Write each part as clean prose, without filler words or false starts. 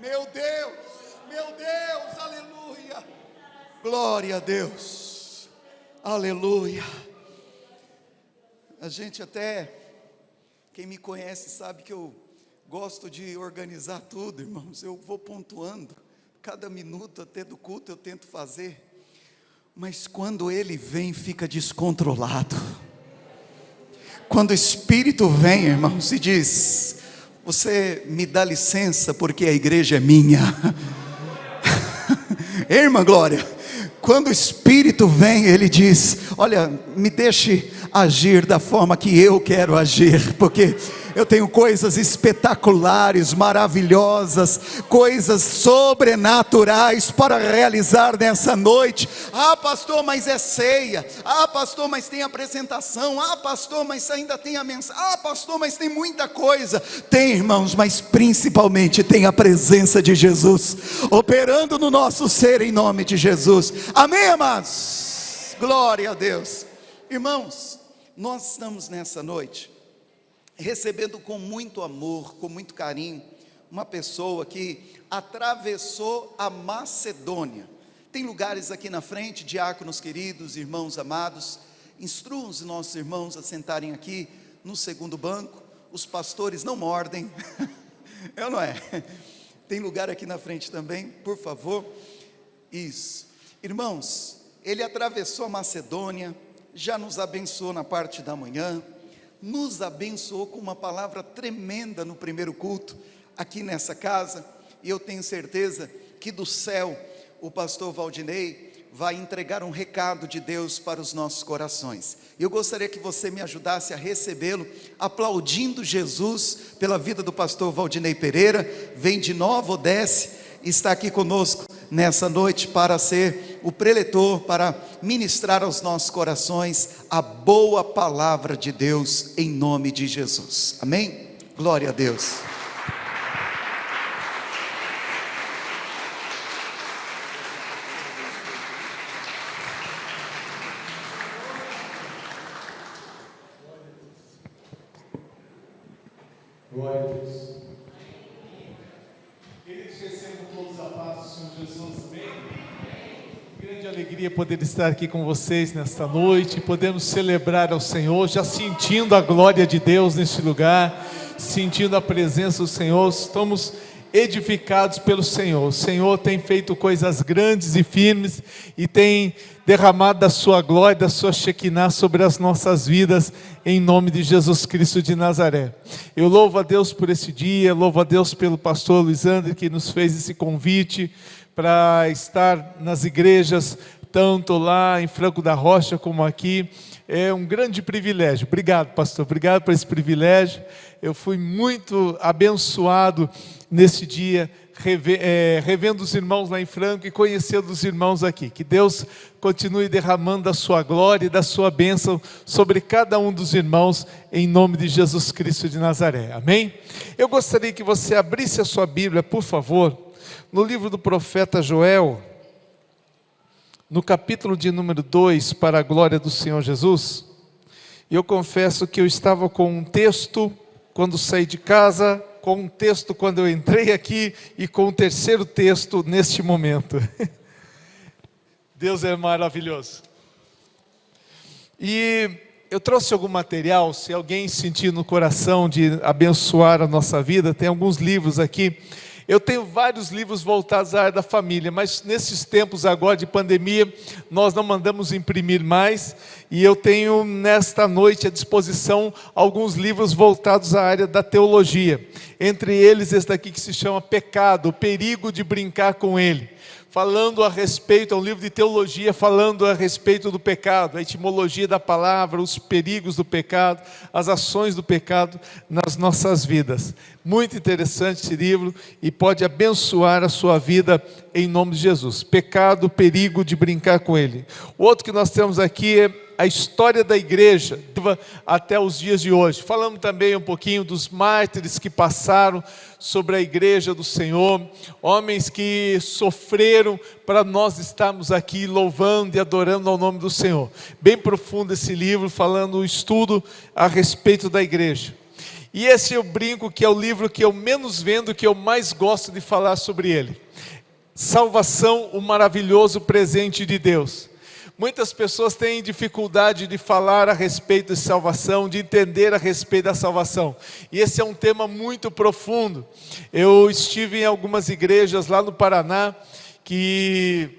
Meu Deus, aleluia. Glória a Deus, aleluia. A gente até, quem me conhece sabe que eu gosto de organizar tudo, irmãos. Eu vou pontuando, cada minuto até do culto eu tento fazer. Mas quando ele vem, fica descontrolado. Quando o Espírito vem, irmãos, e diz: você me dá licença porque a igreja é minha. Irmã Glória, quando o Espírito vem, ele diz: olha, me deixe agir da forma que eu quero agir, porque eu tenho coisas espetaculares, maravilhosas, coisas sobrenaturais para realizar nessa noite. Ah, pastor, mas é ceia. Ah, pastor, mas tem apresentação. Ah, pastor, mas ainda tem a mensagem. Ah, pastor, mas tem muita coisa. Tem, irmãos, mas principalmente tem a presença de Jesus operando no nosso ser, em nome de Jesus. Amém, amados? Glória a Deus. Irmãos, nós estamos nessa noite recebendo com muito amor, com muito carinho, uma pessoa que atravessou a Macedônia. Tem lugares aqui na frente, diáconos queridos, irmãos amados, instruam os nossos irmãos a sentarem aqui no segundo banco. Os pastores não mordem, é ou não é? Tem lugar aqui na frente também, por favor. Isso, irmãos, ele atravessou a Macedônia, já nos abençoou na parte da manhã, nos abençoou com uma palavra tremenda no primeiro culto, aqui nessa casa, e eu tenho certeza que do céu, o pastor Valdinei vai entregar um recado de Deus para os nossos corações. Eu gostaria que você me ajudasse a recebê-lo, aplaudindo Jesus pela vida do pastor Valdinei Pereira. Vem de Nova Odesse, está aqui conosco nessa noite para ser o preletor, para ministrar aos nossos corações a boa palavra de Deus, em nome de Jesus, amém? Glória a Deus. Glória a Deus. Queridos, recebam todos a paz do Senhor Jesus, amém? Grande alegria poder estar aqui com vocês nesta noite, podemos celebrar ao Senhor, já sentindo a glória de Deus neste lugar, sentindo a presença do Senhor. Estamos edificados pelo Senhor. O Senhor tem feito coisas grandes e firmes e tem derramado da sua glória, da sua Shekinah sobre as nossas vidas, em nome de Jesus Cristo de Nazaré. Eu louvo a Deus por esse dia, louvo a Deus pelo pastor Luiz André, que nos fez esse convite para estar nas igrejas, tanto lá em Franco da Rocha como aqui. É um grande privilégio. Obrigado, pastor, obrigado por esse privilégio. Eu fui muito abençoado nesse dia, revendo os irmãos lá em Franco e conhecendo os irmãos aqui. Que Deus continue derramando da sua glória e da sua bênção sobre cada um dos irmãos, em nome de Jesus Cristo de Nazaré, amém? Eu gostaria que você abrisse a sua Bíblia, por favor, no livro do profeta Joel, no capítulo de número 2, para a glória do Senhor Jesus. E eu confesso que eu estava com um texto quando saí de casa, com um texto quando eu entrei aqui, e com o terceiro texto neste momento. Deus é maravilhoso. E eu trouxe algum material, se alguém sentir no coração de abençoar a nossa vida, tem alguns livros aqui. Eu tenho vários livros voltados à área da família, mas nesses tempos agora de pandemia, nós não mandamos imprimir mais, e eu tenho nesta noite à disposição alguns livros voltados à área da teologia. Entre eles esse daqui que se chama Pecado, o perigo de brincar com ele. Falando a respeito, é um livro de teologia falando a respeito do pecado, a etimologia da palavra, os perigos do pecado, as ações do pecado nas nossas vidas. Muito interessante esse livro e pode abençoar a sua vida em nome de Jesus. Pecado, perigo de brincar com ele. O outro que nós temos aqui é a história da igreja até os dias de hoje. Falamos também um pouquinho dos mártires que passaram sobre a igreja do Senhor, homens que sofreram para nós estarmos aqui louvando e adorando ao nome do Senhor. Bem profundo esse livro, falando o estudo a respeito da igreja. E esse eu brinco que é o livro que eu menos vendo, que eu mais gosto de falar sobre ele. Salvação, o maravilhoso presente de Deus. Muitas pessoas têm dificuldade de falar a respeito de salvação, de entender a respeito da salvação. E esse é um tema muito profundo. Eu estive em algumas igrejas lá no Paraná, que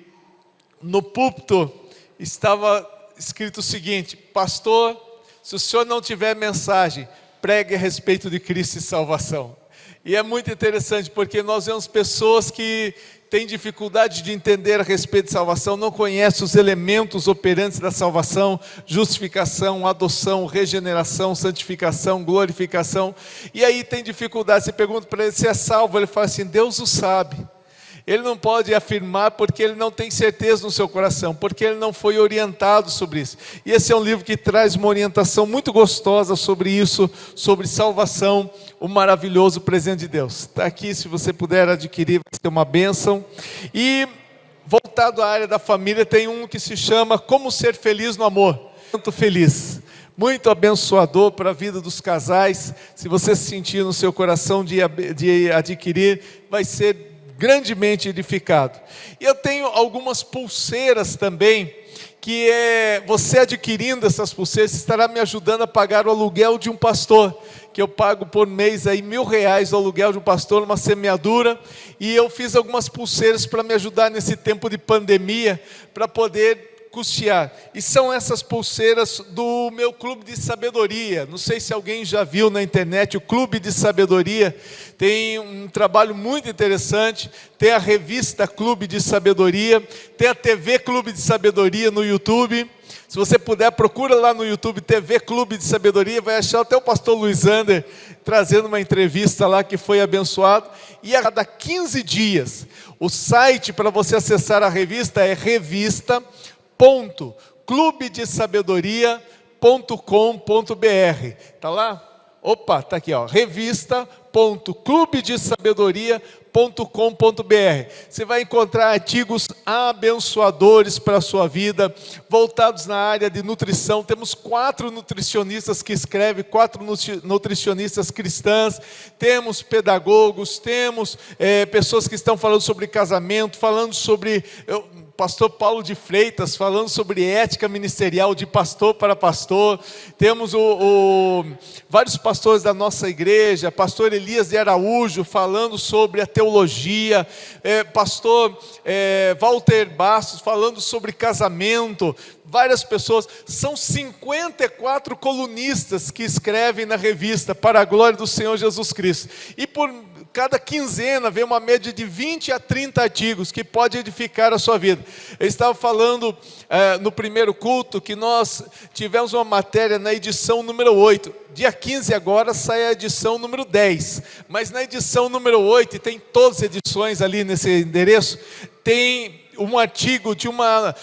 no púlpito estava escrito o seguinte: pastor, se o senhor não tiver mensagem, pregue a respeito de Cristo e salvação. E é muito interessante, porque nós vemos pessoas que têm dificuldade de entender a respeito de salvação, não conhecem os elementos operantes da salvação: justificação, adoção, regeneração, santificação, glorificação. E aí tem dificuldade. Você pergunta para ele se é salvo, ele fala assim: Deus o sabe. Ele não pode afirmar porque ele não tem certeza no seu coração, porque ele não foi orientado sobre isso. E esse é um livro que traz uma orientação muito gostosa sobre isso, sobre salvação, o maravilhoso presente de Deus. Está aqui, se você puder adquirir, vai ser uma bênção. E voltado à área da família, tem um que se chama Como Ser Feliz no Amor. Muito feliz, muito abençoador para a vida dos casais. Se você se sentir no seu coração de adquirir, vai ser grandemente edificado. E eu tenho algumas pulseiras também, que você adquirindo essas pulseiras, estará me ajudando a pagar o aluguel de um pastor, que eu pago por mês aí R$1.000 o aluguel de um pastor, numa semeadura. E eu fiz algumas pulseiras para me ajudar nesse tempo de pandemia, para poder custear. E são essas pulseiras do meu Clube de Sabedoria. Não sei se alguém já viu na internet o Clube de Sabedoria. Tem um trabalho muito interessante. Tem a revista Clube de Sabedoria, tem a TV Clube de Sabedoria no YouTube. Se você puder, procura lá no YouTube TV Clube de Sabedoria, vai achar até o pastor Luiz Ander trazendo uma entrevista lá que foi abençoado. E a cada 15 dias, o site para você acessar a revista é revista.clubedesabedoria.com.br. Está lá? Opa, está aqui, ó, revista.clubedesabedoria.com.br. Você vai encontrar artigos abençoadores para a sua vida, voltados na área de nutrição. Temos 4 nutricionistas que escrevem, 4 nutricionistas cristãs. Temos pedagogos, temos pessoas que estão falando sobre casamento, falando sobre... pastor Paulo de Freitas falando sobre ética ministerial de pastor para pastor. Temos vários pastores da nossa igreja, pastor Elias de Araújo falando sobre a teologia, pastor Walter Bastos falando sobre casamento. Várias pessoas, são 54 colunistas que escrevem na revista para a glória do Senhor Jesus Cristo. E por cada quinzena vem uma média de 20 a 30 artigos que pode edificar a sua vida. Eu estava falando no primeiro culto que nós tivemos uma matéria na edição número 8. Dia 15 agora sai a edição número 10. Mas na edição número 8, e tem todas as edições ali nesse endereço, tem um artigo de uma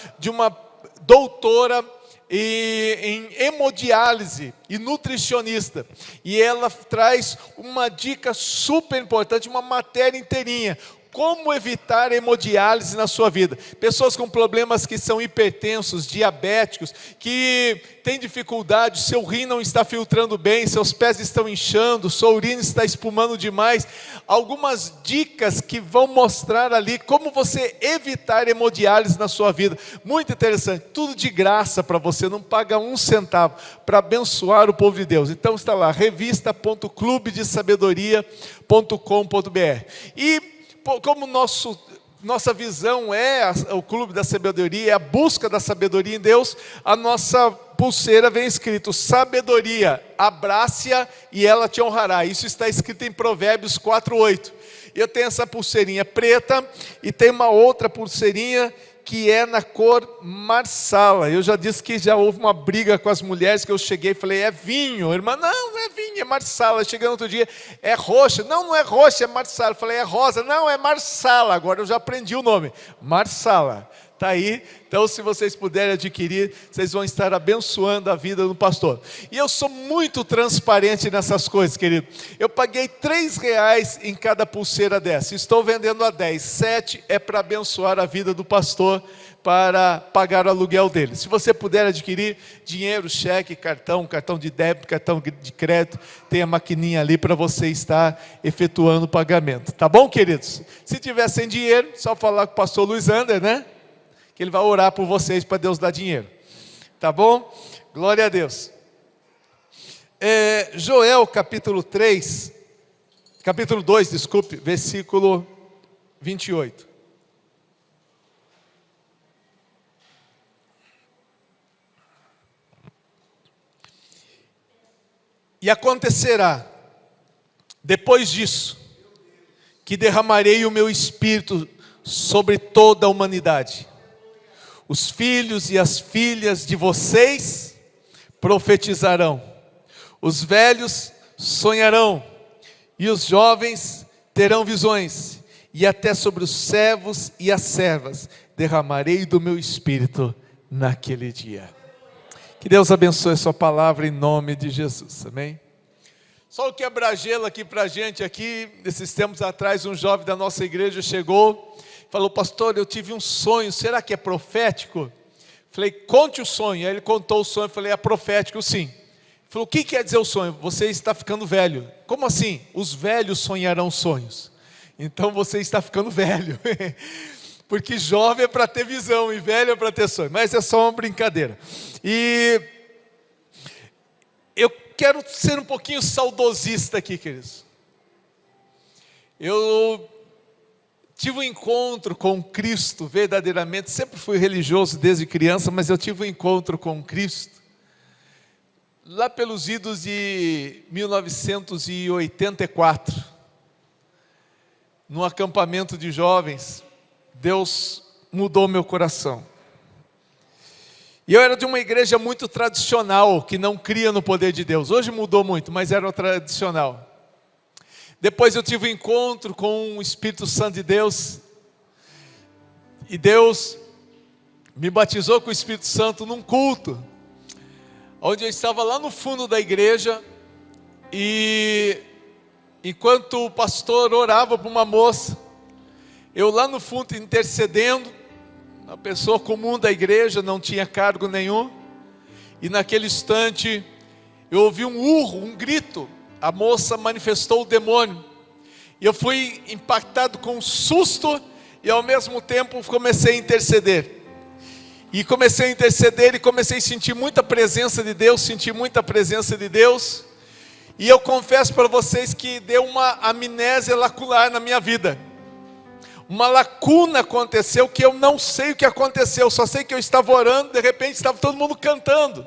doutora em hemodiálise e nutricionista, e ela traz uma dica super importante, uma matéria inteirinha: como evitar hemodiálise na sua vida. Pessoas com problemas que são hipertensos, diabéticos, que têm dificuldade, seu rim não está filtrando bem, seus pés estão inchando, sua urina está espumando demais. Algumas dicas que vão mostrar ali como você evitar hemodiálise na sua vida. Muito interessante, tudo de graça para você, não paga um centavo, para abençoar o povo de Deus. Então está lá, revista.clubedesabedoria.com.br. E como nossa visão é o Clube da Sabedoria, é a busca da sabedoria em Deus, a nossa pulseira vem escrito: sabedoria, abrace-a e ela te honrará. Isso está escrito em Provérbios 4:8. Eu tenho essa pulseirinha preta e tem uma outra pulseirinha que é na cor marsala. Eu já disse que já houve uma briga com as mulheres, que eu cheguei e falei: é vinho. Irmã, não é vinho, é marsala. Cheguei no outro dia: é roxa. Não é roxa, é marsala. Eu falei: é rosa. Não, é marsala. Agora eu já aprendi o nome, marsala. Está aí. Então, se vocês puderem adquirir, vocês vão estar abençoando a vida do pastor. E eu sou muito transparente nessas coisas, querido. Eu paguei R$3 em cada pulseira dessa. Estou vendendo a 10. 7 é para abençoar a vida do pastor. pessoa para pagar o aluguel dele. Se você puder adquirir dinheiro, cheque, cartão de débito, cartão de crédito, tem a maquininha ali para você estar efetuando o pagamento. Tá bom, queridos? Se tiver sem dinheiro, só falar com o pastor Luiz Ander, né? Que ele vai orar por vocês para Deus dar dinheiro. Tá bom? Glória a Deus. Joel capítulo 2, versículo 28. E acontecerá, depois disso, que derramarei o meu espírito sobre toda a humanidade. Os filhos e as filhas de vocês profetizarão. Os velhos sonharão. E os jovens terão visões. E até sobre os servos e as servas derramarei do meu espírito naquele dia. Que Deus abençoe a sua palavra em nome de Jesus, amém? Só o quebra-gelo aqui para a gente aqui, esses tempos atrás, um jovem da nossa igreja chegou, falou, pastor, eu tive um sonho, será que é profético? Falei, conte o sonho. Aí ele contou o sonho, falei, é profético sim. Ele falou, o que quer dizer o sonho? Você está ficando velho. Como assim? Os velhos sonharão sonhos. Então você está ficando velho. Porque jovem é para ter visão e velho é para ter sonho. Mas é só uma brincadeira. E eu quero ser um pouquinho saudosista aqui, queridos. Eu tive um encontro com Cristo verdadeiramente. Sempre fui religioso desde criança, mas eu tive um encontro com Cristo lá pelos idos de 1984, num acampamento de jovens. Deus mudou meu coração. E eu era de uma igreja muito tradicional, que não cria no poder de Deus. Hoje mudou muito, mas era tradicional. Depois eu tive um encontro com o Espírito Santo de Deus. E Deus me batizou com o Espírito Santo num culto, onde eu estava lá no fundo da igreja. E enquanto o pastor orava para uma moça, eu lá no fundo intercedendo, uma pessoa comum da igreja, não tinha cargo nenhum. E naquele instante, eu ouvi um urro, um grito. A moça manifestou o demônio. E eu fui impactado com um susto e ao mesmo tempo comecei a interceder. E comecei a interceder e comecei a sentir muita presença de Deus, senti muita presença de Deus. E eu confesso para vocês que deu uma amnésia lacular na minha vida. Uma lacuna aconteceu que eu não sei o que aconteceu, só sei que eu estava orando, de repente estava todo mundo cantando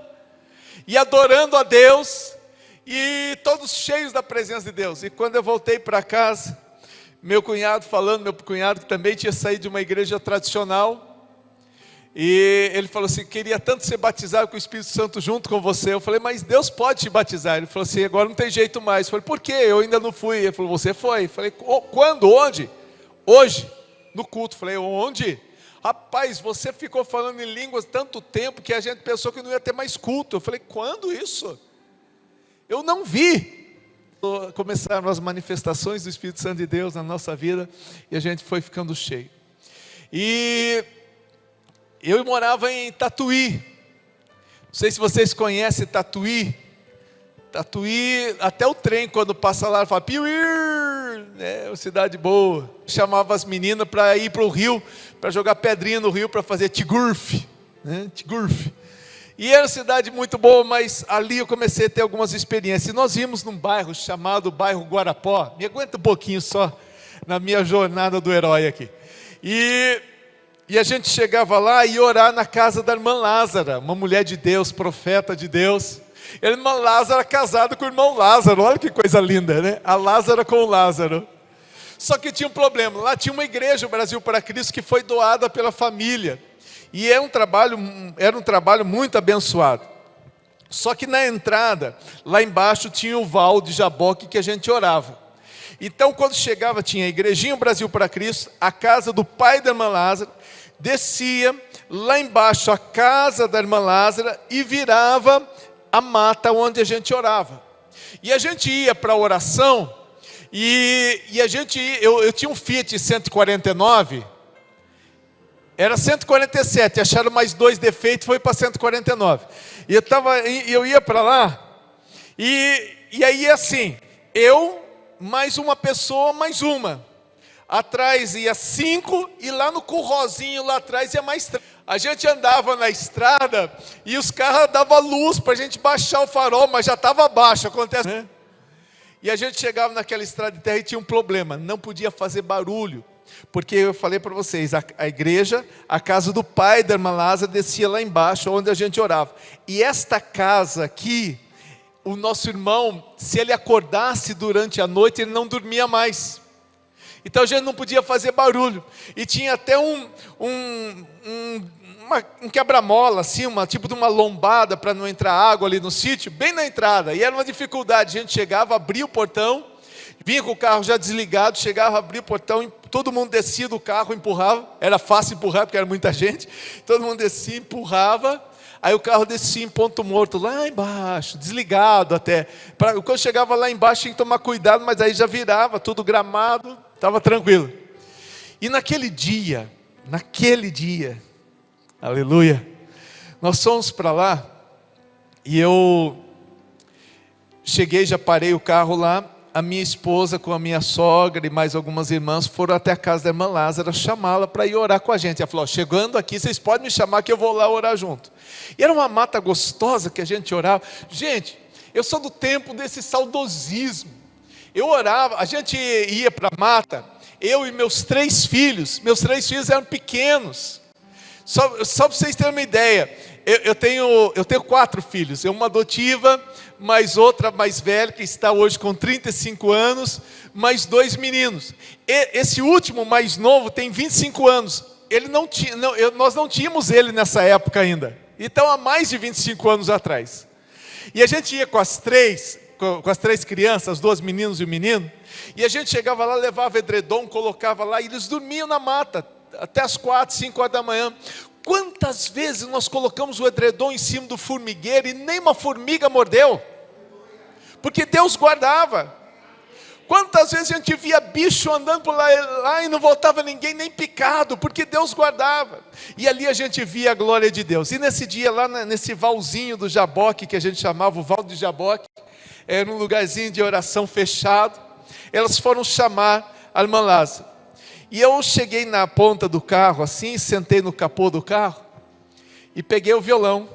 e adorando a Deus, e todos cheios da presença de Deus. E quando eu voltei para casa, meu cunhado que também tinha saído de uma igreja tradicional, e ele falou assim, queria tanto ser batizado com o Espírito Santo junto com você. Eu falei, mas Deus pode te batizar. Ele falou assim, agora não tem jeito mais. Eu falei, por quê? Eu ainda não fui. Ele falou, você foi. Eu falei, quando? Onde? Hoje, no culto. Falei, onde? Rapaz, você ficou falando em línguas tanto tempo que a gente pensou que não ia ter mais culto. Eu falei, quando isso? Eu não vi. Começaram as manifestações do Espírito Santo de Deus na nossa vida e a gente foi ficando cheio. E eu morava em Tatuí. Não sei se vocês conhecem Tatuí. Tatuí, até o trem quando passa lá, fala Piuí, é uma cidade boa. Chamava as meninas para ir para o rio, para jogar pedrinha no rio, para fazer tigurf, né? Tigurf. E era uma cidade muito boa, mas ali eu comecei a ter algumas experiências. E nós íamos num bairro chamado bairro Guarapó. Me aguenta um pouquinho só na minha jornada do herói aqui. E a gente chegava lá e ia orar na casa da irmã Lázara, uma mulher de Deus, profeta de Deus. A irmã Lázara casada com o irmão Lázaro, olha que coisa linda, né? A Lázara com o Lázaro. Só que tinha um problema, lá tinha uma igreja, o Brasil para Cristo, que foi doada pela família. E era um trabalho muito abençoado. Só que na entrada, lá embaixo tinha o val de Jaboque que a gente orava. Então quando chegava, tinha a igrejinha Brasil para Cristo, a casa do pai da irmã Lázara, descia lá embaixo a casa da irmã Lázara e virava a mata onde a gente orava. E a gente ia para a oração, e eu tinha um Fiat 149, Era 147, acharam mais 2 defeitos, foi para 149. E eu ia para lá, e aí assim, eu, mais uma pessoa, mais uma. Atrás ia 5, e lá no currozinho lá atrás ia mais 3. A gente andava na estrada, e os carros davam luz para a gente baixar o farol, mas já estava baixo, acontece, né? E a gente chegava naquela estrada de terra e tinha um problema, não podia fazer barulho. Porque eu falei para vocês, a igreja, a casa do pai da irmã Lázara descia lá embaixo, onde a gente orava. E esta casa aqui, o nosso irmão, se ele acordasse durante a noite, ele não dormia mais. Então a gente não podia fazer barulho. E tinha até um quebra-mola, assim, tipo de uma lombada para não entrar água ali no sítio, bem na entrada. E era uma dificuldade, a gente chegava, abria o portão, vinha com o carro já desligado, chegava, abria o portão, todo mundo descia do carro, empurrava. Era fácil empurrar, porque era muita gente. Todo mundo descia, empurrava. Aí o carro descia em ponto morto, lá embaixo, desligado até. Quando chegava lá embaixo, tinha que tomar cuidado, mas aí já virava, tudo gramado, estava tranquilo. E naquele dia, aleluia, nós fomos para lá, e eu cheguei, já parei o carro lá. A minha esposa com a minha sogra e mais algumas irmãs foram até a casa da irmã Lázara chamá-la para ir orar com a gente. Ela falou, chegando aqui, vocês podem me chamar que eu vou lá orar junto. E era uma mata gostosa que a gente orava. Gente, eu sou do tempo desse saudosismo. Eu orava, a gente ia para a mata, eu e meus 3 filhos. Meus 3 filhos eram pequenos. Só para vocês terem uma ideia, eu tenho 4 filhos, uma adotiva, mais outra mais velha, que está hoje com 35 anos, mais 2 meninos. Esse último, mais novo, tem 25 anos. Nós não tínhamos ele nessa época ainda. Então, há mais de 25 anos atrás. E a gente ia com as 3 crianças, as 2 meninos e o menino, e a gente chegava lá, levava edredom, colocava lá, e eles dormiam na mata, até as 4, 5 horas da manhã. Quantas vezes nós colocamos o edredom em cima do formigueiro e nem uma formiga mordeu? Porque Deus guardava. Quantas vezes a gente via bicho andando por lá e não voltava ninguém nem picado, porque Deus guardava. E ali a gente via a glória de Deus. E nesse dia lá, nesse valzinho do Jaboque, que a gente chamava o Val de Jaboque, era um lugarzinho de oração fechado, elas foram chamar a irmã Lázara. E eu cheguei na ponta do carro, assim, sentei no capô do carro, e peguei o violão,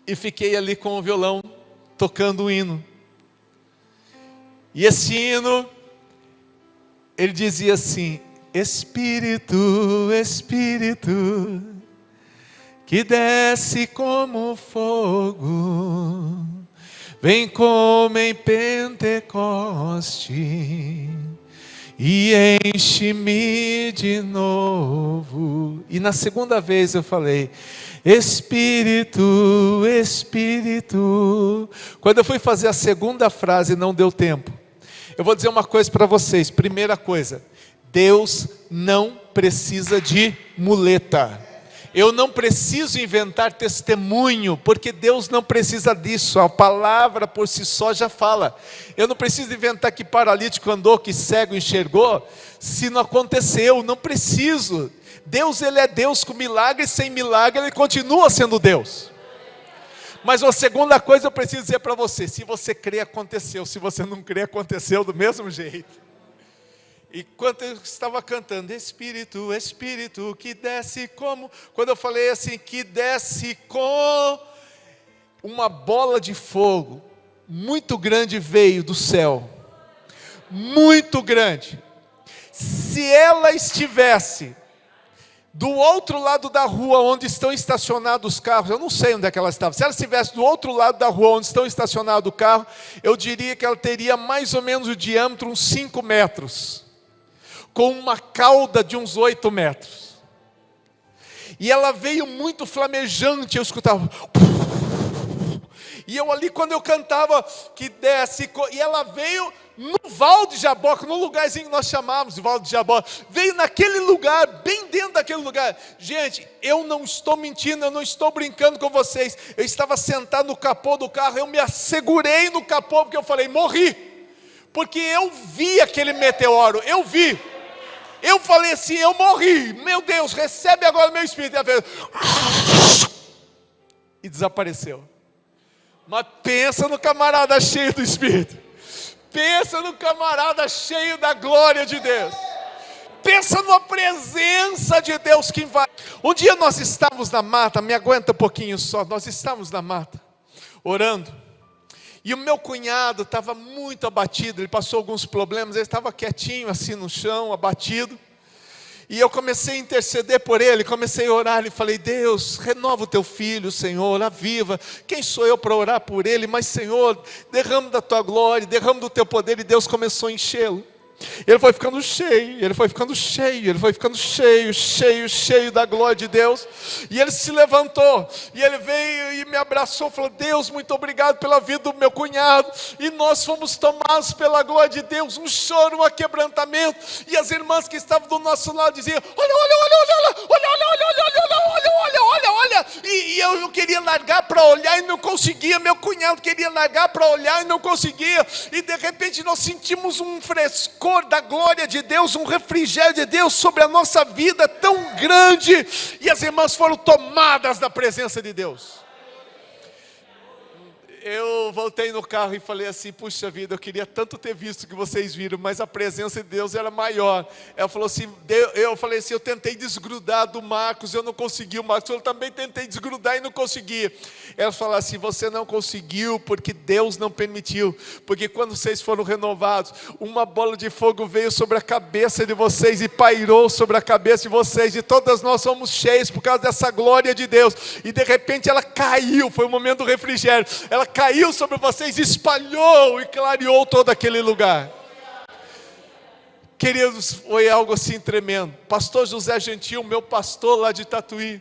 e fiquei ali com o violão, tocando o hino. E esse hino, ele dizia assim, Espírito, Espírito, que desce como fogo, vem como em Pentecoste, e enche-me de novo. E na segunda vez eu falei, Espírito, Espírito. Quando eu fui fazer a segunda frase, não deu tempo. Eu vou dizer uma coisa para vocês. Primeira coisa, Deus não precisa de muleta. Eu não preciso inventar testemunho, porque Deus não precisa disso. A palavra por si só já fala. Eu não preciso inventar que paralítico andou, que cego enxergou, se não aconteceu. Não preciso. Deus, Ele é Deus com milagre, sem milagre Ele continua sendo Deus. Mas a segunda coisa eu preciso dizer para você, se você crê, aconteceu. Se você não crê, aconteceu do mesmo jeito. E quando eu estava cantando, Espírito, Espírito, que desce como... Quando eu falei assim, que desce com uma bola de fogo, muito grande veio do céu. Muito grande. Se ela estivesse do outro lado da rua, onde estão estacionados os carros, eu não sei onde é que ela estava. Se ela estivesse do outro lado da rua, onde estão estacionados os carros, eu diria que ela teria mais ou menos o diâmetro, uns 5 metros. Com uma cauda de uns 8 metros. E ela veio muito flamejante, eu escutava. E eu ali, quando eu cantava, que desce, e ela veio no Val de Jaboque, no lugarzinho que nós chamávamos de Val de Jaboque, veio naquele lugar, bem dentro daquele lugar. Gente, eu não estou mentindo, eu não estou brincando com vocês. Eu estava sentado no capô do carro, eu me assegurei no capô, porque eu falei, morri. Porque eu vi aquele meteoro, eu vi. Eu falei assim, eu morri. Meu Deus, recebe agora o meu espírito. E desapareceu. Mas pensa no camarada cheio do Espírito. Pensa no camarada cheio da glória de Deus. Pensa numa presença de Deus que invade. Um dia nós estávamos na mata, me aguenta um pouquinho só. Nós estávamos na mata, orando. E o meu cunhado estava muito abatido. Ele passou alguns problemas, ele estava quietinho assim no chão, abatido. E eu comecei a interceder por ele, comecei a orar e falei, Deus, renova o teu filho, Senhor, aviva. Quem sou eu para orar por ele? Mas Senhor, derrama da tua glória, derrama do teu poder. E Deus começou a enchê-lo. Ele foi ficando cheio, ele foi ficando cheio, ele foi ficando cheio, cheio, cheio da glória de Deus. E ele se levantou, e ele veio e me abraçou, falou, Deus, muito obrigado pela vida do meu cunhado. E nós fomos tomados pela glória de Deus, um choro, um aquebrantamento. E as irmãs que estavam do nosso lado diziam, olha, olha, olha, olha, olha, olha, olha, olha, olha, olha, olha, olha, olha. E eu queria largar para olhar e não conseguia, meu cunhado queria largar para olhar e não conseguia. E de repente nós sentimos um frescor da glória de Deus, um refrigério de Deus sobre a nossa vida tão grande, e as irmãs foram tomadas da presença de Deus. Eu voltei no carro e falei assim, puxa vida, eu queria tanto ter visto o que vocês viram, mas a presença de Deus era maior. Ela falou assim, eu falei assim, eu tentei desgrudar do Marcos, eu não consegui. O Marcos, eu também tentei desgrudar e não consegui. Ela falou assim, você não conseguiu porque Deus não permitiu, porque quando vocês foram renovados, uma bola de fogo veio sobre a cabeça de vocês e pairou sobre a cabeça de vocês, e todas nós somos cheios por causa dessa glória de Deus. E de repente ela caiu, foi o momento do refrigério, ela caiu sobre vocês, espalhou e clareou todo aquele lugar. Queridos, foi algo assim tremendo. Pastor José Gentil, meu pastor lá de Tatuí,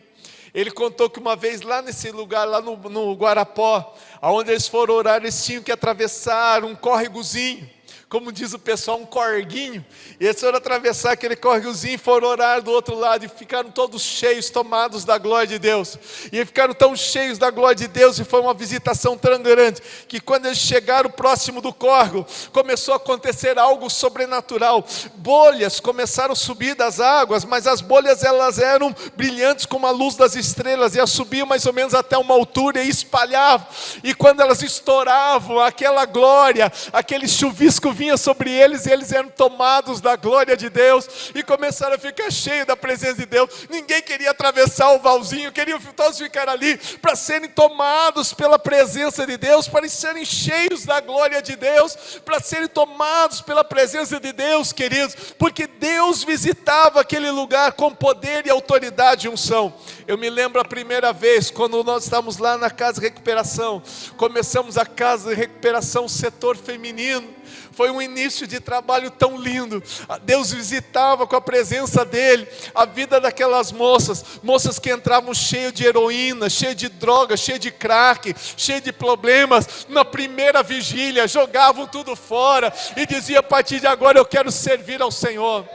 ele contou que uma vez lá nesse lugar, lá no Guarapó, aonde eles foram orar, eles tinham que atravessar um córregozinho, como diz o pessoal, um corguinho. E eles foram atravessar aquele córregozinho, foram orar do outro lado, e ficaram todos cheios, tomados da glória de Deus. E ficaram tão cheios da glória de Deus, e foi uma visitação tão grande, que quando eles chegaram próximo do córrego, começou a acontecer algo sobrenatural. Bolhas começaram a subir das águas, mas as bolhas elas eram brilhantes como a luz das estrelas, e elas subiam mais ou menos até uma altura e espalhavam. E quando elas estouravam, aquela glória, aquele chuvisco vinha sobre eles, e eles eram tomados da glória de Deus, e começaram a ficar cheios da presença de Deus. Ninguém queria atravessar o valzinho, queriam todos ficar ali, para serem tomados pela presença de Deus, para serem cheios da glória de Deus, para serem tomados pela presença de Deus, queridos, porque Deus visitava aquele lugar com poder e autoridade e unção. Eu me lembro a primeira vez, quando nós estávamos lá na Casa de Recuperação, começamos a Casa de Recuperação, setor feminino. Foi um início de trabalho tão lindo. Deus visitava com a presença dele a vida daquelas moças que entravam cheias de heroína, cheias de droga, cheias de crack, cheias de problemas. Na primeira vigília jogavam tudo fora e diziam, a partir de agora eu quero servir ao Senhor.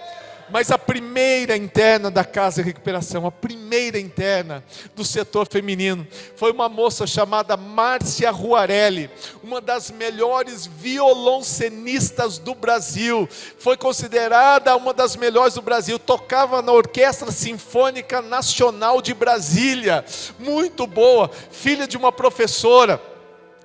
Mas a primeira interna da Casa de Recuperação, a primeira interna do setor feminino, foi uma moça chamada Márcia Ruarelli, uma das melhores violoncelistas do Brasil, foi considerada uma das melhores do Brasil, tocava na Orquestra Sinfônica Nacional de Brasília, muito boa, filha de uma professora.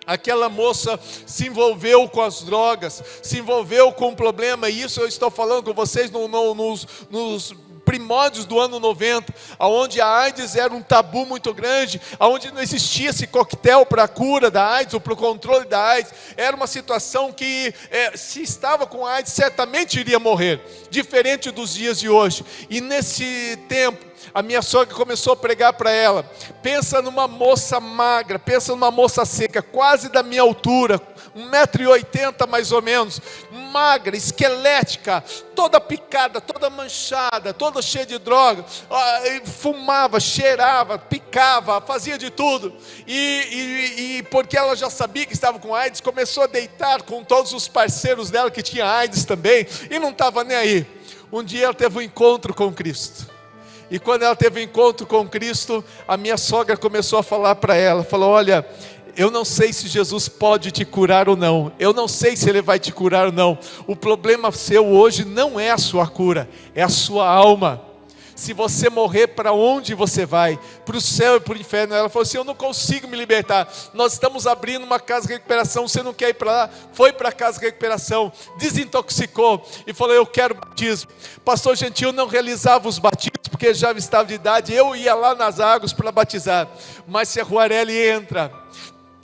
Aquela moça se envolveu com as drogas, se envolveu com um problema, e isso eu estou falando com vocês nos primórdios do ano 90, onde a AIDS era um tabu muito grande, onde não existia esse coquetel para a cura da AIDS, ou para o controle da AIDS. Era uma situação que, se estava com a AIDS, certamente iria morrer, diferente dos dias de hoje. E nesse tempo, a minha sogra começou a pregar para ela, pensa numa moça magra, pensa numa moça seca, quase da minha altura, 1,80 m mais ou menos, magra, esquelética, toda picada, toda manchada, toda cheia de droga, fumava, cheirava, picava, fazia de tudo, e porque ela já sabia que estava com AIDS, começou a deitar com todos os parceiros dela que tinha AIDS também, e não estava nem aí. Um dia ela teve um encontro com Cristo. E quando ela teve um encontro com Cristo, a minha sogra começou a falar para ela, falou, olha, eu não sei se Jesus pode te curar ou não. Eu não sei se Ele vai te curar ou não. O problema seu hoje não é a sua cura, é a sua alma. Se você morrer, para onde você vai? Para o céu e para o inferno. Ela falou assim, eu não consigo me libertar. Nós estamos abrindo uma casa de recuperação, você não quer ir para lá? Foi para a casa de recuperação, desintoxicou e falou, eu quero batismo. Pastor Gentil não realizava os batismos, porque já estava de idade. Eu ia lá nas águas para batizar. Márcia Ruarelli entra,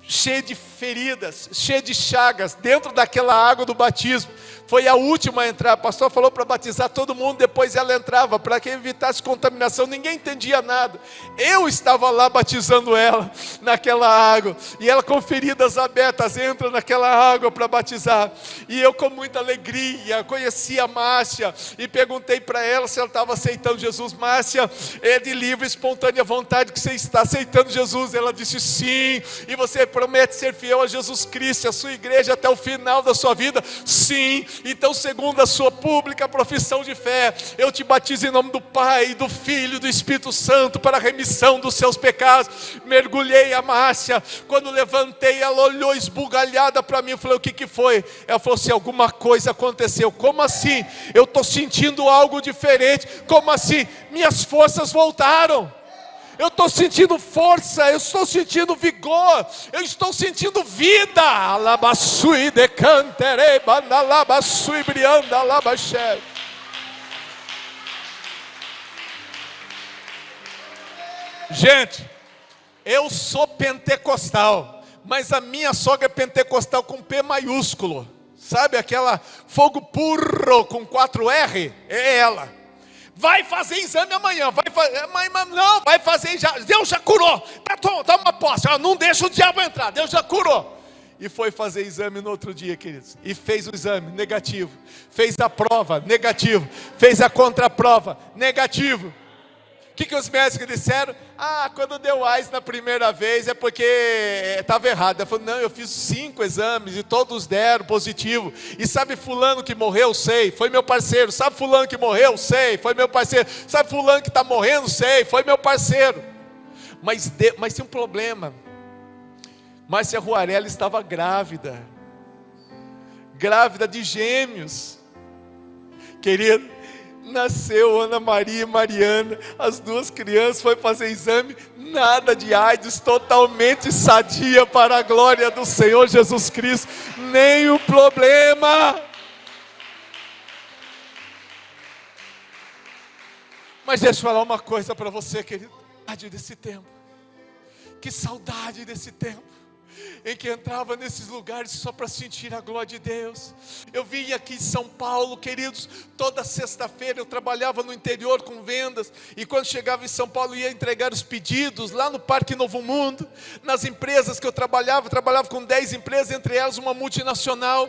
cheia de feridas, cheia de chagas, dentro daquela água do batismo. Foi a última a entrar. O pastor falou para batizar todo mundo, depois ela entrava, para que evitasse contaminação. Ninguém entendia nada. Eu estava lá batizando ela, naquela água. E ela com feridas abertas, entra naquela água para batizar. E eu com muita alegria, conheci a Márcia, e perguntei para ela se ela estava aceitando Jesus. Márcia, é de livre e espontânea vontade que você está aceitando Jesus? Ela disse sim. E você promete ser fiel a Jesus Cristo, a sua igreja até o final da sua vida? Sim. Então, segundo a sua pública profissão de fé, eu te batizo em nome do Pai, do Filho e do Espírito Santo para a remissão dos seus pecados. Mergulhei a Márcia. Quando levantei, ela olhou esbugalhada para mim. Eu falei, o que foi? Ela falou assim, alguma coisa aconteceu. Como assim? Eu estou sentindo algo diferente. Como assim? Minhas forças voltaram. Eu estou sentindo força, eu estou sentindo vigor, eu estou sentindo vida. Alabassui de cantere, banalabassui brianda, alabaxé. Gente, eu sou pentecostal, mas a minha sogra é pentecostal com P maiúsculo. Sabe aquela fogo puro com 4R? É ela. Vai fazer exame amanhã, vai fazer, mas não, vai fazer já, Deus já curou, toma posse, não deixa o diabo entrar, Deus já curou. E foi fazer exame no outro dia, queridos, e fez o exame, negativo. Fez a prova, negativo. Fez a contraprova, negativo. O que os médicos disseram? Quando deu AIDS na primeira vez é porque estava errado. Ela falou, não, eu fiz 5 exames e todos deram positivo. E sabe fulano que morreu? Sei, foi meu parceiro. Sabe fulano que morreu? Sei, foi meu parceiro. Sabe fulano que está morrendo? Sei, foi meu parceiro. Mas tem um problema. Márcia Ruarelli estava grávida de gêmeos. Querido, nasceu Ana Maria e Mariana, as 2 crianças, foi fazer exame, nada de AIDS, totalmente sadia para a glória do Senhor Jesus Cristo, nenhum problema. Mas deixa eu falar uma coisa para você, querido, que saudade desse tempo, em que entrava nesses lugares só para sentir a glória de Deus. Eu vim aqui em São Paulo, queridos, toda sexta-feira eu trabalhava no interior com vendas, e quando chegava em São Paulo ia entregar os pedidos lá no Parque Novo Mundo, nas empresas que eu trabalhava com 10 empresas, entre elas uma multinacional.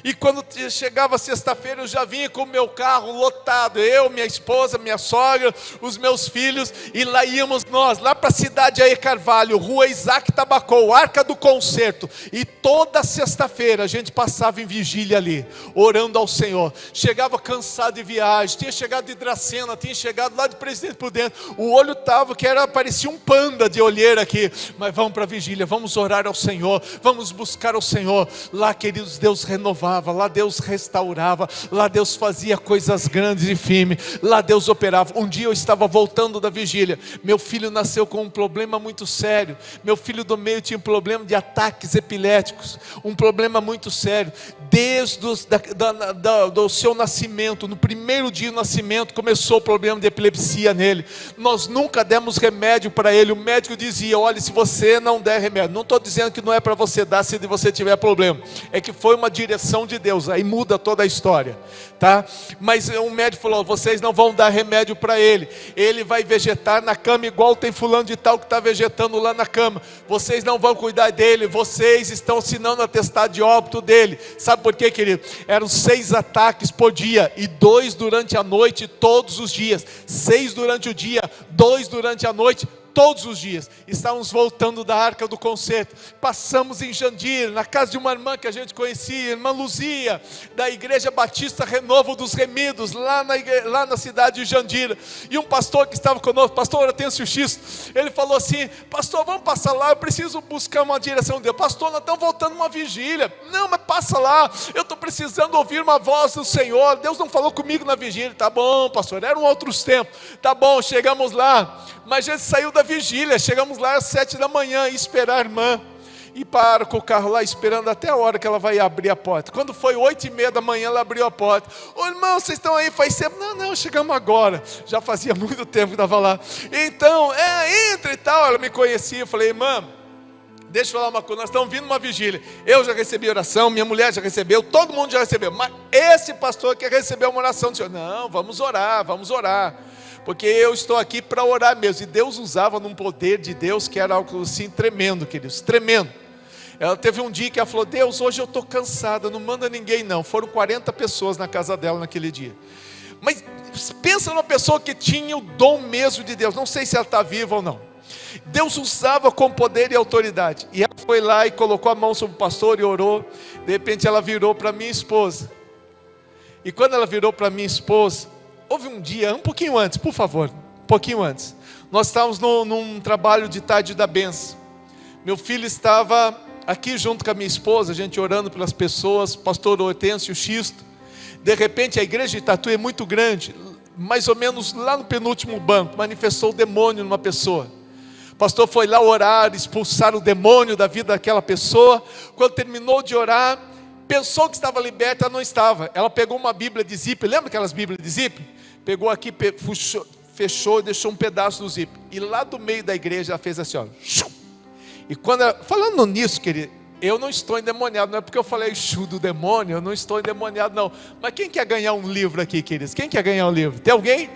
E quando chegava sexta-feira eu já vinha com o meu carro lotado, eu, minha esposa, minha sogra, os meus filhos, e lá íamos nós, lá para a cidade Aê Carvalho, Rua Isaac Tabacou, Arca do Concerto, e toda sexta-feira a gente passava em vigília ali, orando ao Senhor. Chegava cansado de viagem, tinha chegado de Dracena, tinha chegado lá de Presidente Prudente, o olho estava parecia um panda de olheira aqui, mas vamos para a vigília, vamos orar ao Senhor, vamos buscar ao Senhor. Lá, queridos, Deus renovava, lá Deus restaurava, lá Deus fazia coisas grandes e firmes, lá Deus operava. Um dia eu estava voltando da vigília, meu filho nasceu com um problema muito sério, meu filho do meio tinha um problema de ataques epiléticos, um problema muito sério, desde do seu nascimento, no primeiro dia do nascimento começou o problema de epilepsia nele. Nós nunca demos remédio para ele, o médico dizia, olha, se você não der remédio, não estou dizendo que não é para você dar se você tiver problema, é que foi uma direção de Deus, aí muda toda a história, tá? Mas um médico falou, vocês não vão dar remédio para ele, ele vai vegetar na cama igual tem fulano de tal que está vegetando lá na cama, vocês não vão cuidar dele, vocês estão assinando atestado de óbito dele. Sabe por quê, querido? Eram 6 ataques por dia, e 2 durante a noite, todos os dias, 6 durante o dia, 2 durante a noite, todos os dias. Estávamos voltando da Arca do Concerto, passamos em Jandira, na casa de uma irmã que a gente conhecia, irmã Luzia, da Igreja Batista Renovo dos Remidos, lá na cidade de Jandira, e um pastor que estava conosco, pastor Hortêncio Xisto, ele falou assim: pastor, vamos passar lá, eu preciso buscar uma direção de Deus. Pastor, nós estamos voltando uma vigília. Não, mas passa lá, eu estou precisando ouvir uma voz do Senhor, Deus não falou comigo na vigília. Tá bom, pastor, eram outros tempos. Tá bom, chegamos lá, mas a gente saiu da vigília, chegamos lá às 7 da manhã, e esperar a irmã, e para com o carro lá, esperando até a hora que ela vai abrir a porta. Quando foi 8:30 da manhã, ela abriu a porta. Ô irmão, vocês estão aí faz tempo? Não, chegamos agora, já fazia muito tempo que estava lá. Então, entra e tal. Ela me conhecia, eu falei: irmã, deixa eu falar uma coisa, nós estamos vindo uma vigília, eu já recebi oração, minha mulher já recebeu, todo mundo já recebeu, mas esse pastor quer receber uma oração do Senhor. Não, vamos orar, porque eu estou aqui para orar mesmo. E Deus usava num poder de Deus que era algo assim tremendo, queridos, tremendo. Ela teve um dia que ela falou: Deus, hoje eu estou cansada, não manda ninguém não. Foram 40 pessoas na casa dela naquele dia. Mas pensa numa pessoa que tinha o dom mesmo de Deus, não sei se ela está viva ou não. Deus usava com poder e autoridade, e ela foi lá e colocou a mão sobre o pastor e orou. De repente ela virou para minha esposa, e quando ela virou para minha esposa, houve um dia, um pouquinho antes, por favor, um pouquinho antes, nós estávamos num trabalho de tarde da benção. Meu filho estava aqui junto com a minha esposa, a gente orando pelas pessoas, pastor Hortêncio Xisto. De repente a igreja de Itatuí é muito grande, mais ou menos lá no penúltimo banco, manifestou o demônio numa pessoa. O pastor foi lá orar, expulsar o demônio da vida daquela pessoa. Quando terminou de orar, pensou que estava liberta, não estava. Ela pegou uma Bíblia de zíper, lembra aquelas Bíblias de zíper? Pegou aqui, fechou e deixou um pedaço do zíper. E lá do meio da igreja ela fez assim, ó. E quando ela, falando nisso, querido, eu não estou endemoniado, não é porque eu falei do demônio, eu não estou endemoniado não. Mas quem quer ganhar um livro aqui, queridos? Quem quer ganhar um livro? Tem alguém?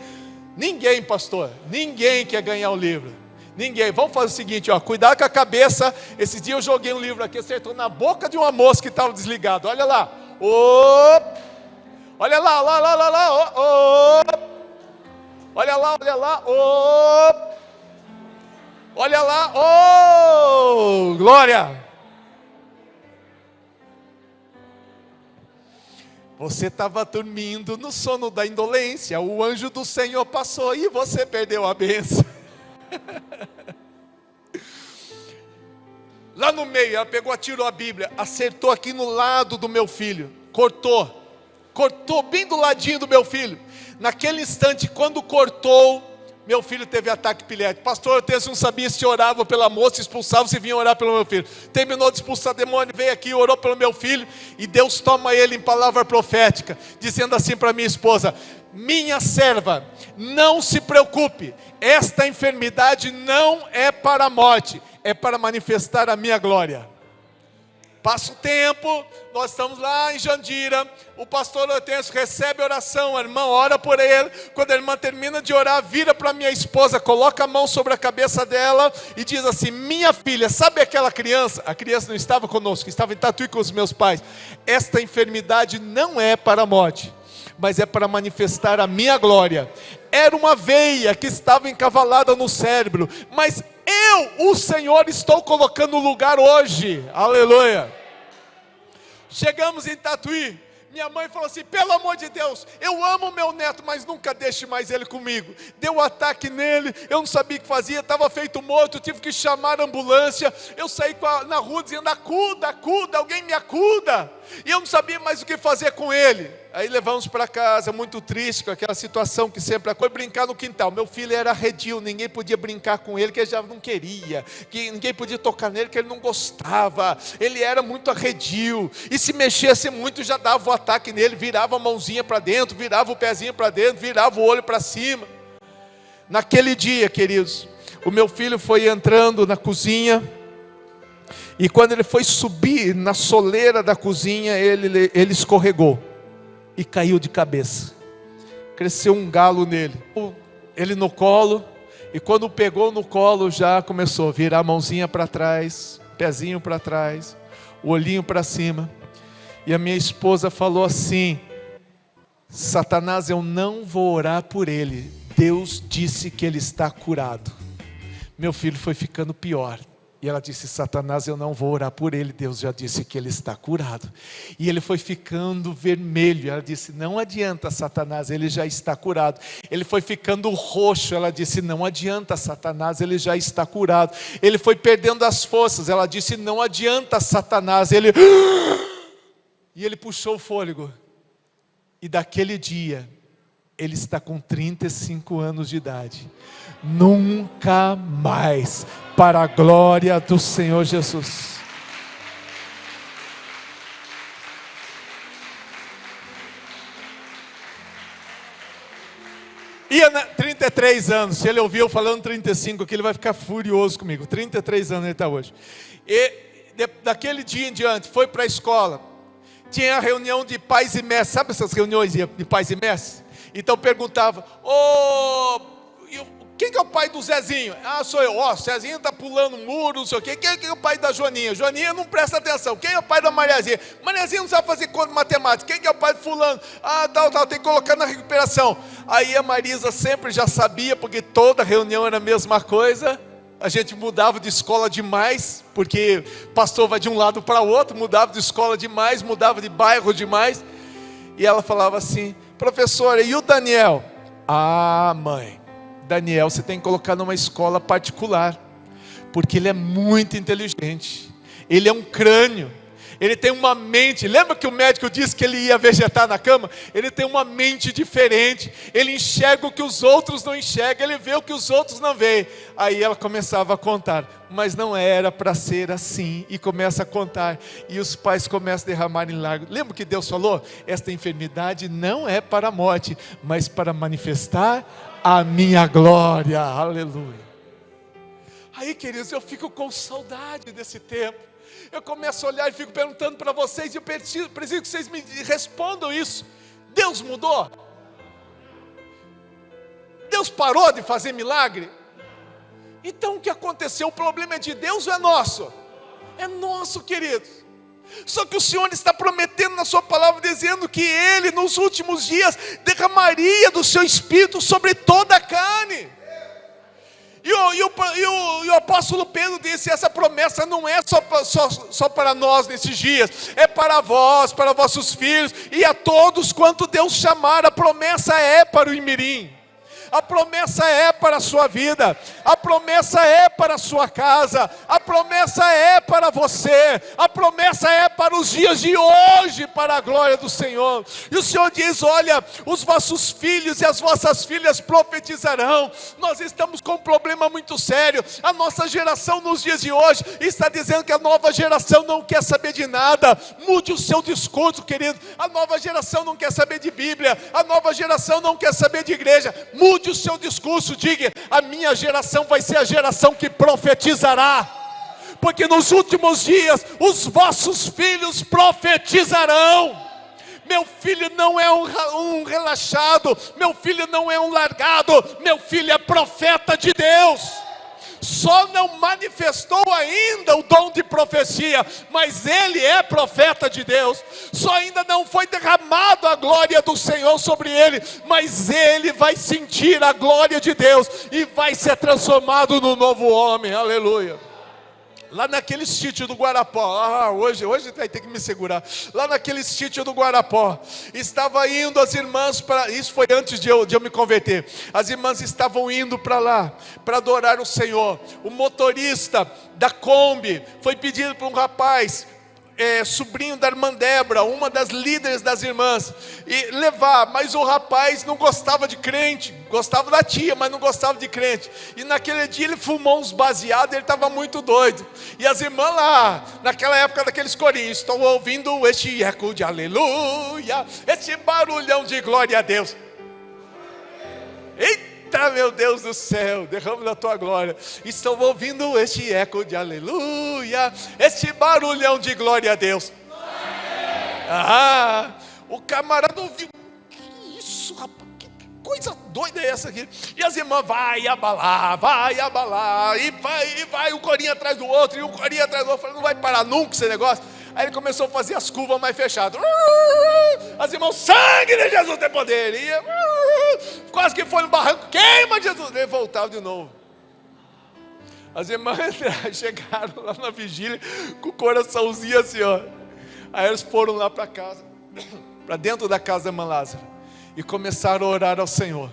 Ninguém, pastor. Ninguém quer ganhar um livro. Ninguém. Vamos fazer o seguinte, ó, cuidado com a cabeça. Esses dias eu joguei um livro aqui, acertou na boca de uma moça que estava desligada. Olha lá. Olha lá, olha lá, olha lá, glória. Você estava dormindo no sono da indolência, o anjo do Senhor passou e você perdeu a bênção. Lá no meio, ela pegou, tirou a Bíblia, acertou aqui no lado do meu filho, cortou bem do ladinho do meu filho. Naquele instante, quando cortou, meu filho teve ataque epilético. Pastor Hortêncio não sabia se orava pela moça, expulsava, se vinha orar pelo meu filho. Terminou de expulsar demônio, veio aqui, orou pelo meu filho, e Deus toma ele em palavra profética, dizendo assim para minha esposa: minha serva, não se preocupe, esta enfermidade não é para a morte, é para manifestar a minha glória. Passa o tempo, nós estamos lá em Jandira, o pastor Hortêncio recebe a oração, a irmã ora por ele. Quando a irmã termina de orar, vira para minha esposa, coloca a mão sobre a cabeça dela e diz assim: minha filha, sabe aquela criança? A criança não estava conosco, estava em Tatuí com os meus pais. Esta enfermidade não é para a morte, mas é para manifestar a minha glória. Era uma veia que estava encavalada no cérebro, mas eu, o Senhor, estou colocando no lugar hoje. Aleluia. Chegamos em Tatuí, minha mãe falou assim: pelo amor de Deus, eu amo meu neto, mas nunca deixe mais ele comigo. Deu um ataque nele, eu não sabia o que fazia, estava feito morto, tive que chamar a ambulância. Eu saí na rua dizendo: acuda, alguém me acuda. E eu não sabia mais o que fazer com ele. Aí levamos para casa, muito triste com aquela situação que sempre foi brincar no quintal. Meu filho era arredio, ninguém podia brincar com ele, que ele já não queria, que ninguém podia tocar nele, que ele não gostava. Ele era muito arredio, e se mexesse muito já dava o ataque nele, virava a mãozinha para dentro, virava o pezinho para dentro, virava o olho para cima. Naquele dia, queridos, o meu filho foi entrando na cozinha, e quando ele foi subir na soleira da cozinha, ele escorregou e caiu de cabeça. Cresceu um galo nele. Ele no colo, e quando pegou no colo, já começou a virar a mãozinha para trás, pezinho para trás, o olhinho para cima. E a minha esposa falou assim: Satanás, eu não vou orar por ele, Deus disse que ele está curado. meu filho foi ficando pior. E ela disse: Satanás, eu não vou orar por ele, Deus já disse que ele está curado. E ele foi ficando vermelho. Ela disse: não adianta, Satanás, ele já está curado. Ele foi ficando roxo. Ela disse: não adianta, Satanás, ele já está curado. Ele foi perdendo as forças. Ela disse: não adianta, Satanás, ele... E ele puxou o fôlego. E daquele dia, ele está com 35 anos de idade. Nunca mais, para a glória do Senhor Jesus. Ia 33 anos, se ele ouviu falando 35 aqui, ele vai ficar furioso comigo. 33 anos ele está hoje. E daquele dia em diante, foi para a escola. Tinha a reunião de pais e mestres. Sabe essas reuniões de pais e mestres? Então perguntava: quem que é o pai do Zezinho? Ah, sou eu. Zezinho está pulando muro, não sei o quê. Quem é o pai da Joaninha? Joaninha não presta atenção. Quem é o pai da Mariazinha? Mariazinha não sabe fazer conta de matemática. Quem que é o pai do fulano? Ah, tal, tem que colocar na recuperação. Aí a Marisa sempre já sabia, porque toda reunião era a mesma coisa. A gente mudava de escola demais, porque pastor vai de um lado para o outro, mudava de escola demais, mudava de bairro demais. E ela falava assim: professora, e o Daniel? Ah, mãe, Daniel você tem que colocar numa escola particular, porque ele é muito inteligente, ele é um crânio, ele tem uma mente. Lembra que o médico disse que ele ia vegetar na cama? Ele tem uma mente diferente, ele enxerga o que os outros não enxergam, ele vê o que os outros não veem. Aí ela começava a contar, mas não era para ser assim, e começa a contar, e os pais começam a derramar em lágrimas. Lembra que Deus falou? Esta enfermidade não é para a morte, mas para manifestar a minha glória. Aleluia. Aí, queridos, eu fico com saudade desse tempo. Eu começo a olhar e fico perguntando para vocês, e eu preciso que vocês me respondam isso: Deus mudou? Deus parou de fazer milagre? Então o que aconteceu? O problema é de Deus ou é nosso? É nosso, queridos. Só que o Senhor está prometendo na sua palavra, dizendo que Ele nos últimos dias derramaria do seu Espírito sobre toda a carne. E o apóstolo Pedro disse: essa promessa não é só para nós nesses dias, é para vós, para vossos filhos e a todos quanto Deus chamar. A promessa é para o Imirim, a promessa é para a sua vida, a promessa é para a sua casa, a promessa é para você, a promessa é para os dias de hoje, para a glória do Senhor. E o Senhor diz: olha, os vossos filhos e as vossas filhas profetizarão. Nós estamos com um problema muito sério. A nossa geração nos dias de hoje está dizendo que a nova geração não quer saber de nada. Mude o seu discurso, querido. A nova geração não quer saber de Bíblia, a nova geração não quer saber de igreja. Mude o seu discurso, diga: a minha geração vai ser a geração que profetizará, porque nos últimos dias os vossos filhos profetizarão. Meu filho não é um relaxado, meu filho não é um largado, meu filho é profeta de Deus. Só não manifestou ainda o dom de profecia, mas ele é profeta de Deus. Só ainda não foi derramado a glória do Senhor sobre ele, mas ele vai sentir a glória de Deus e vai ser transformado no novo homem. Aleluia. Lá naquele sítio do Guarapó, hoje vai ter que me segurar. Lá naquele sítio do Guarapó, estava indo as irmãs para... Isso foi antes de eu me converter. As irmãs estavam indo para lá, para adorar o Senhor. O motorista da Kombi foi pedido para um rapaz, sobrinho da irmã Débora, uma das líderes das irmãs, e levar, mas o rapaz não gostava de crente, gostava da tia, mas não gostava de crente, e naquele dia ele fumou uns baseados, ele estava muito doido, e as irmãs lá, naquela época daqueles corinhos, estão ouvindo este eco de aleluia, este barulhão de glória a Deus. Eita, meu Deus do céu, derrama da tua glória. Estão ouvindo este eco de aleluia, este barulhão de glória a Deus. O camarada ouviu: que isso, rapaz, que coisa doida é essa aqui? E as irmãs, vai abalar, e vai, o corinho atrás do outro, e o corinho atrás do outro. Falei: não vai parar nunca esse negócio. Aí ele começou a fazer as curvas mais fechadas. As irmãs: sangue de Jesus tem poder. E quase que foi no barranco: queima Jesus. Ele voltava de novo. As irmãs chegaram lá na vigília com o coraçãozinho assim, ó. Aí eles foram lá para casa, para dentro da casa da irmã Lázaro, e começaram a orar ao Senhor.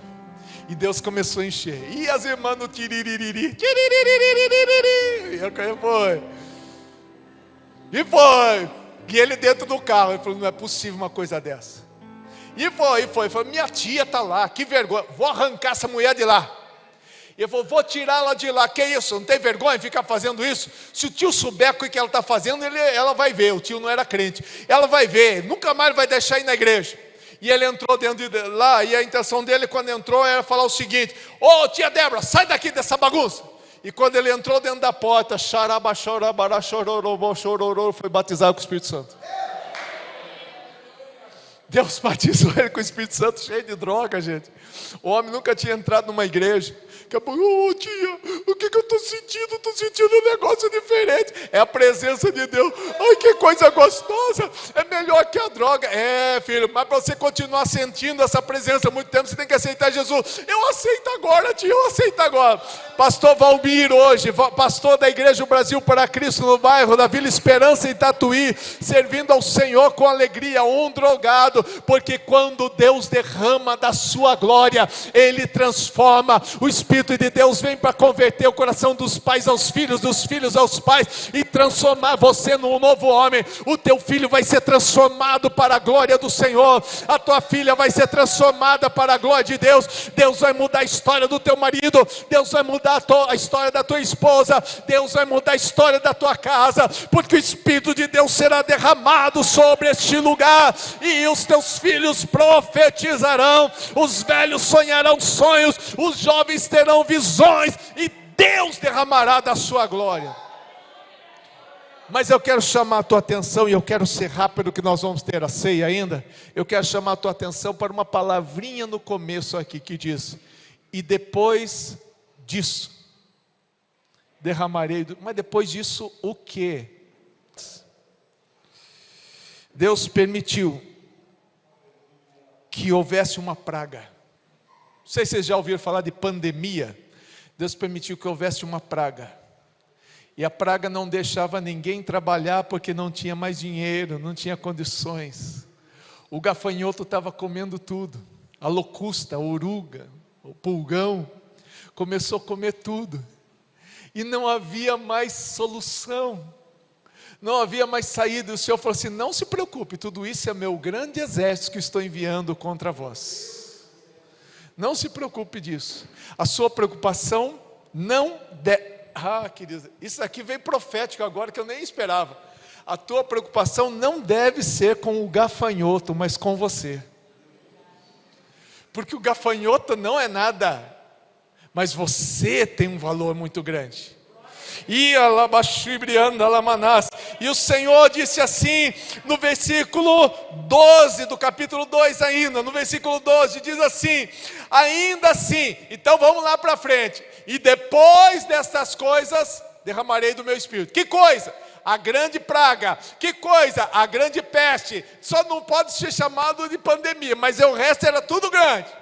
E Deus começou a encher. E as irmãs no tiriririri, tiriririri, e foi. E ele dentro do carro, ele falou, não é possível uma coisa dessa. E foi. Ele falou, minha tia está lá, que vergonha, vou arrancar essa mulher de lá. Ele falou, vou tirá-la de lá. Que isso? Não tem vergonha de ficar fazendo isso? Se o tio souber o que ela está fazendo, ela vai ver. O tio não era crente. Ela vai ver, nunca mais vai deixar ir na igreja. E ele entrou dentro de lá, e a intenção dele quando entrou era falar o seguinte: ô tia Débora, sai daqui dessa bagunça. E quando ele entrou dentro da porta, foi batizado com o Espírito Santo. Deus batizou ele com o Espírito Santo, cheio de droga, gente. O homem nunca tinha entrado numa igreja. Acabou, tia, o que eu estou sentindo? Estou sentindo um negócio diferente. É a presença de Deus. Ai, que coisa gostosa. É melhor que a droga. É, filho, mas para você continuar sentindo essa presença muito tempo, você tem que aceitar Jesus. Eu aceito agora, tia, eu aceito agora. Pastor Valmir hoje, pastor da Igreja Brasil para Cristo no bairro da Vila Esperança em Tatuí, servindo ao Senhor com alegria, um drogado, porque quando Deus derrama da sua glória, Ele transforma. O Espírito de Deus vem para converter o coração dos pais aos filhos, dos filhos aos pais, e transformar você num novo homem. O teu filho vai ser transformado para a glória do Senhor, a tua filha vai ser transformada para a glória de Deus. Deus vai mudar a história do teu marido, Deus vai mudar a história da tua esposa, Deus vai mudar a história da tua casa, porque o Espírito de Deus será derramado sobre este lugar, e os teus filhos profetizarão, os velhos sonharão sonhos, os jovens terão visões, e Deus derramará da sua glória. Mas eu quero chamar a tua atenção, e eu quero ser rápido, que nós vamos ter a ceia ainda. Eu quero chamar a tua atenção para uma palavrinha no começo aqui, que diz: e depois disso derramarei. Mas depois disso o quê? Deus permitiu que houvesse uma praga. Não sei se vocês já ouviram falar de pandemia. Deus permitiu que houvesse uma praga. E a praga não deixava ninguém trabalhar, porque não tinha mais dinheiro, não tinha condições. O gafanhoto estava comendo tudo. A locusta, a oruga, o pulgão, começou a comer tudo. E não havia mais solução. Não havia mais saída. O Senhor falou assim: não se preocupe, tudo isso é meu grande exército que estou enviando contra vós. Não se preocupe disso. A sua preocupação não deve... querida, isso aqui veio profético agora, que eu nem esperava. A tua preocupação não deve ser com o gafanhoto, mas com você. Porque o gafanhoto não é nada, mas você tem um valor muito grande. E o Senhor disse assim, no versículo 12 do capítulo 2 ainda, no versículo 12, diz assim: ainda assim, então vamos lá para frente, e depois destas coisas, derramarei do meu Espírito. Que coisa? A grande praga. Que coisa? A grande peste. Só não pode ser chamado de pandemia, mas o resto era tudo grande,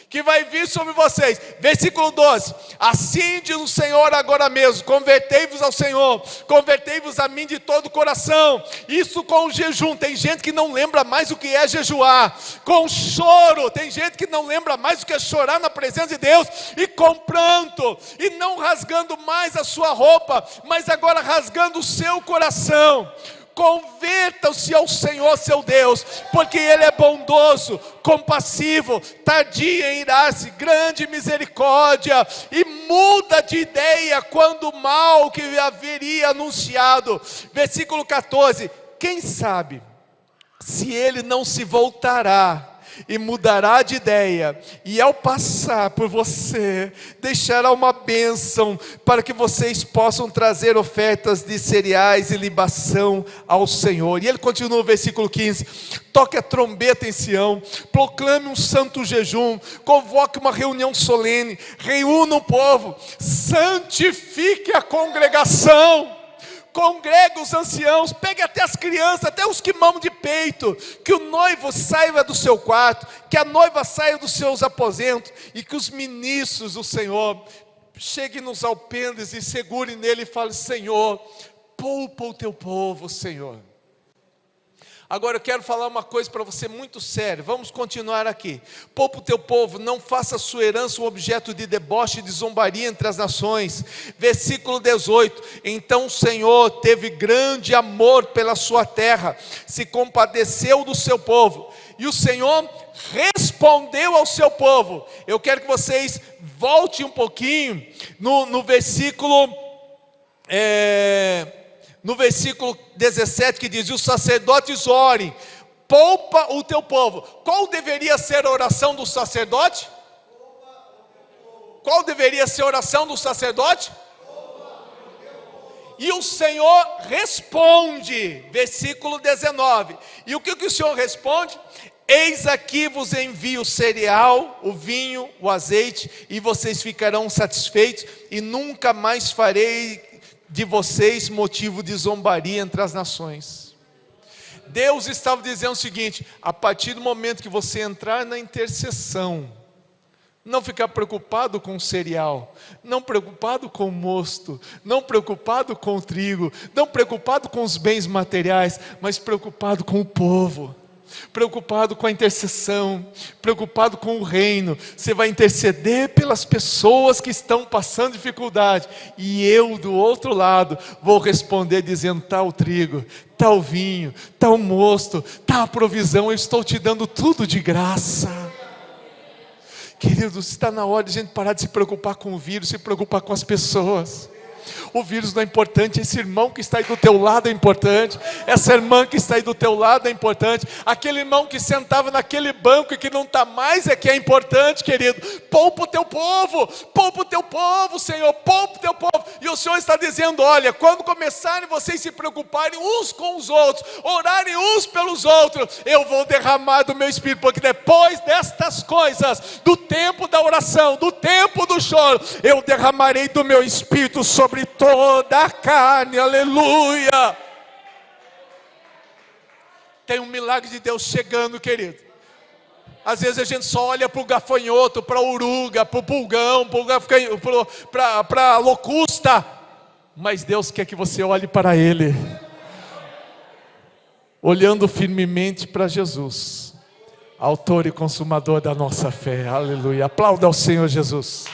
que vai vir sobre vocês. Versículo 12: assim diz o Senhor agora mesmo, convertei-vos ao Senhor, convertei-vos a mim de todo o coração. Isso com o jejum. Tem gente que não lembra mais o que é jejuar. Com choro. Tem gente que não lembra mais o que é chorar na presença de Deus. E com pranto. E não rasgando mais a sua roupa, mas agora rasgando o seu coração. Convertam-se ao Senhor seu Deus, porque Ele é bondoso, compassivo, tardio em irar-se, grande misericórdia, e muda de ideia quando o mal que haveria anunciado. Versículo 14: quem sabe se Ele não se voltará e mudará de ideia, e ao passar por você, deixará uma bênção, para que vocês possam trazer ofertas de cereais e libação ao Senhor. E ele continua no versículo 15: toque a trombeta em Sião, proclame um santo jejum, convoque uma reunião solene, reúna o povo, santifique a congregação, congrega os anciãos, pegue até as crianças, até os que mamam de peito, que o noivo saia do seu quarto, que a noiva saia dos seus aposentos, e que os ministros do Senhor chegue nos alpendes e segure nele e fale: Senhor, poupa o teu povo, Senhor. Agora eu quero falar uma coisa para você muito séria. Vamos continuar aqui. Poupa o teu povo, não faça a sua herança um objeto de deboche e de zombaria entre as nações. Versículo 18. Então o Senhor teve grande amor pela sua terra, se compadeceu do seu povo, e o Senhor respondeu ao seu povo. Eu quero que vocês voltem um pouquinho no versículo no versículo 17, que diz: e os sacerdotes orem, poupa o teu povo. Qual deveria ser a oração do sacerdote? Qual deveria ser a oração do sacerdote? E o Senhor responde, versículo 19. E o que o Senhor responde? Eis aqui vos envio o cereal, o vinho, o azeite, e vocês ficarão satisfeitos, e nunca mais farei de vocês motivo de zombaria entre as nações. Deus estava dizendo o seguinte: a partir do momento que você entrar na intercessão, não ficar preocupado com o cereal, não preocupado com o mosto, não preocupado com o trigo, não preocupado com os bens materiais, mas preocupado com o povo, preocupado com a intercessão, preocupado com o reino. Você vai interceder pelas pessoas que estão passando dificuldade, e eu do outro lado vou responder dizendo: tá o trigo, tá o vinho, tá o mosto, tá a provisão, eu estou te dando tudo de graça. Queridos, está na hora de a gente parar de se preocupar com o vírus, se preocupar com as pessoas. O vírus não é importante, esse irmão que está aí do teu lado é importante, essa irmã que está aí do teu lado é importante, aquele irmão que sentava naquele banco e que não está mais é que é importante, querido. Poupa o teu povo, Senhor, poupa o teu povo. E o Senhor está dizendo: olha, quando começarem vocês se preocuparem uns com os outros, orarem uns pelos outros, eu vou derramar do meu Espírito, porque depois destas coisas, do tempo da oração, do tempo do choro, eu derramarei do meu Espírito sobre toda a carne. Aleluia. Tem um milagre de Deus chegando, querido. Às vezes a gente só olha para o gafanhoto, para a oruga, para o pulgão, para a locusta, mas Deus quer que você olhe para Ele, olhando firmemente para Jesus, autor e consumador da nossa fé. Aleluia. Aplauda ao Senhor Jesus.